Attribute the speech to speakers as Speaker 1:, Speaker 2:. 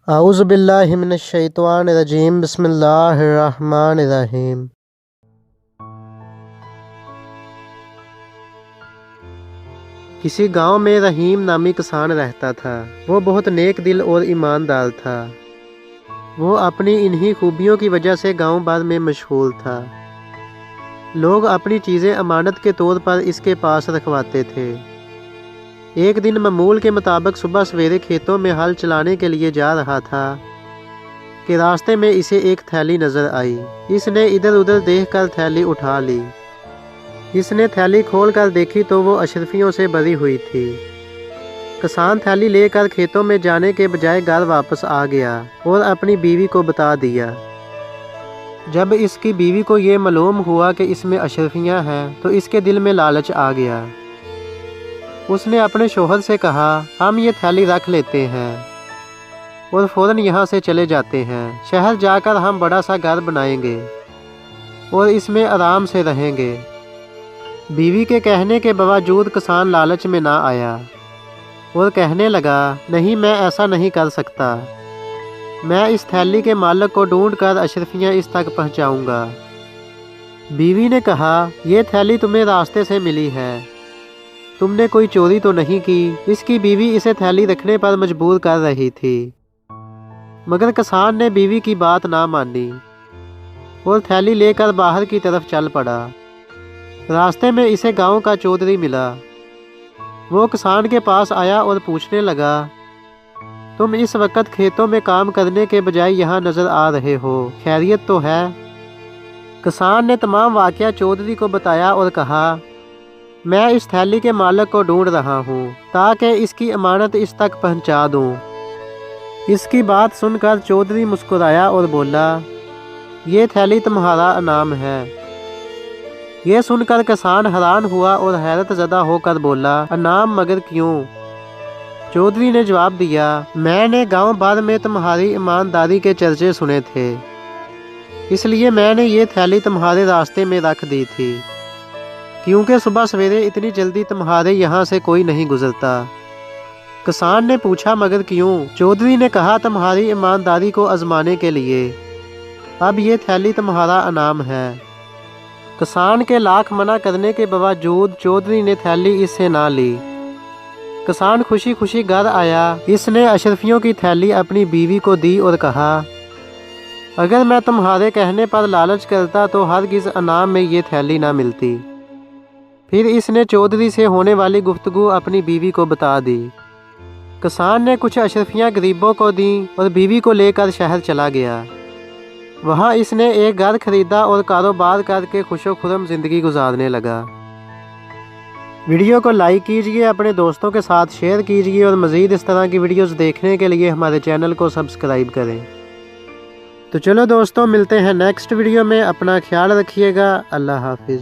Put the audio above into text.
Speaker 1: اعوذ باللہ من الشیطان الرجیم بسم اللہ الرحمن الرحیم۔ کسی گاؤں میں رحیم نامی کسان رہتا تھا۔ وہ بہت نیک دل اور ایماندار تھا۔ وہ اپنی انہی خوبیوں کی وجہ سے گاؤں بھر میں مشہور تھا۔ لوگ اپنی چیزیں امانت کے طور پر اس کے پاس رکھواتے تھے۔ ایک دن معمول کے مطابق صبح سویرے کھیتوں میں ہل چلانے کے لیے جا رہا تھا کہ راستے میں اسے ایک تھیلی نظر آئی۔ اس نے ادھر ادھر دیکھ کر تھیلی اٹھا لی۔ اس نے تھیلی کھول کر دیکھی تو وہ اشرفیوں سے بھری ہوئی تھی۔ کسان تھیلی لے کر کھیتوں میں جانے کے بجائے گھر واپس آ گیا اور اپنی بیوی کو بتا دیا۔ جب اس کی بیوی کو یہ معلوم ہوا کہ اس میں اشرفیاں ہیں تو اس کے دل میں لالچ آ گیا۔ اس نے اپنے شوہر سے کہا، ہم یہ تھیلی رکھ لیتے ہیں اور فوراً یہاں سے چلے جاتے ہیں۔ شہر جا کر ہم بڑا سا گھر بنائیں گے اور اس میں آرام سے رہیں گے۔ بیوی کے کہنے کے باوجود کسان لالچ میں نہ آیا اور کہنے لگا، نہیں، میں ایسا نہیں کر سکتا۔ میں اس تھیلی کے مالک کو ڈھونڈ کر اشرفیاں اس تک پہنچاؤں گا۔ بیوی نے کہا، یہ تھیلی تمہیں راستے سے ملی ہے، تم نے کوئی چوری تو نہیں کی؟ اس کی بیوی اسے تھیلی رکھنے پر مجبور کر رہی تھی، مگر کسان نے بیوی کی بات نہ مانی اور تھیلی لے کر باہر کی طرف چل پڑا۔ راستے میں اسے گاؤں کا چودھری ملا۔ وہ کسان کے پاس آیا اور پوچھنے لگا، تم اس وقت کھیتوں میں کام کرنے کے بجائے یہاں نظر آ رہے ہو، خیریت تو ہے؟ کسان نے تمام واقعہ چودھری کو بتایا اور کہا، میں اس تھیلی کے مالک کو ڈھونڈ رہا ہوں تاکہ اس کی امانت اس تک پہنچا دوں۔ اس کی بات سن کر چودھری مسکرایا اور بولا، یہ تھیلی تمہارا انعام ہے۔ یہ سن کر کسان حیران ہوا اور حیرت زدہ ہو کر بولا، انعام مگر کیوں؟ چودھری نے جواب دیا، میں نے گاؤں بھر میں تمہاری ایمانداری کے چرچے سنے تھے، اس لیے میں نے یہ تھیلی تمہارے راستے میں رکھ دی تھی، کیونکہ صبح سویرے اتنی جلدی تمہارے یہاں سے کوئی نہیں گزرتا۔ کسان نے پوچھا، مگر کیوں؟ چودھری نے کہا، تمہاری ایمانداری کو آزمانے کے لیے۔ اب یہ تھیلی تمہارا انعام ہے۔ کسان کے لاکھ منع کرنے کے باوجود چودھری نے تھیلی اس سے نہ لی۔ کسان خوشی خوشی گھر آیا۔ اس نے اشرفیوں کی تھیلی اپنی بیوی کو دی اور کہا، اگر میں تمہارے کہنے پر لالچ کرتا تو ہرگز انعام میں یہ تھیلی نہ ملتی۔ پھر اس نے چودھری سے ہونے والی گفتگو اپنی بیوی کو بتا دی۔ کسان نے کچھ اشرفیاں غریبوں کو دیں اور بیوی کو لے کر شہر چلا گیا۔ وہاں اس نے ایک گھر خریدا اور کاروبار کر کے خوش و خرم زندگی گزارنے لگا۔ ویڈیو کو لائک کیجئے، اپنے دوستوں کے ساتھ شیئر کیجئے اور مزید اس طرح کی ویڈیوز دیکھنے کے لیے ہمارے چینل کو سبسکرائب کریں۔ تو چلو دوستوں، ملتے ہیں نیکسٹ ویڈیو میں۔ اپنا خیال رکھیے گا۔ اللہ حافظ۔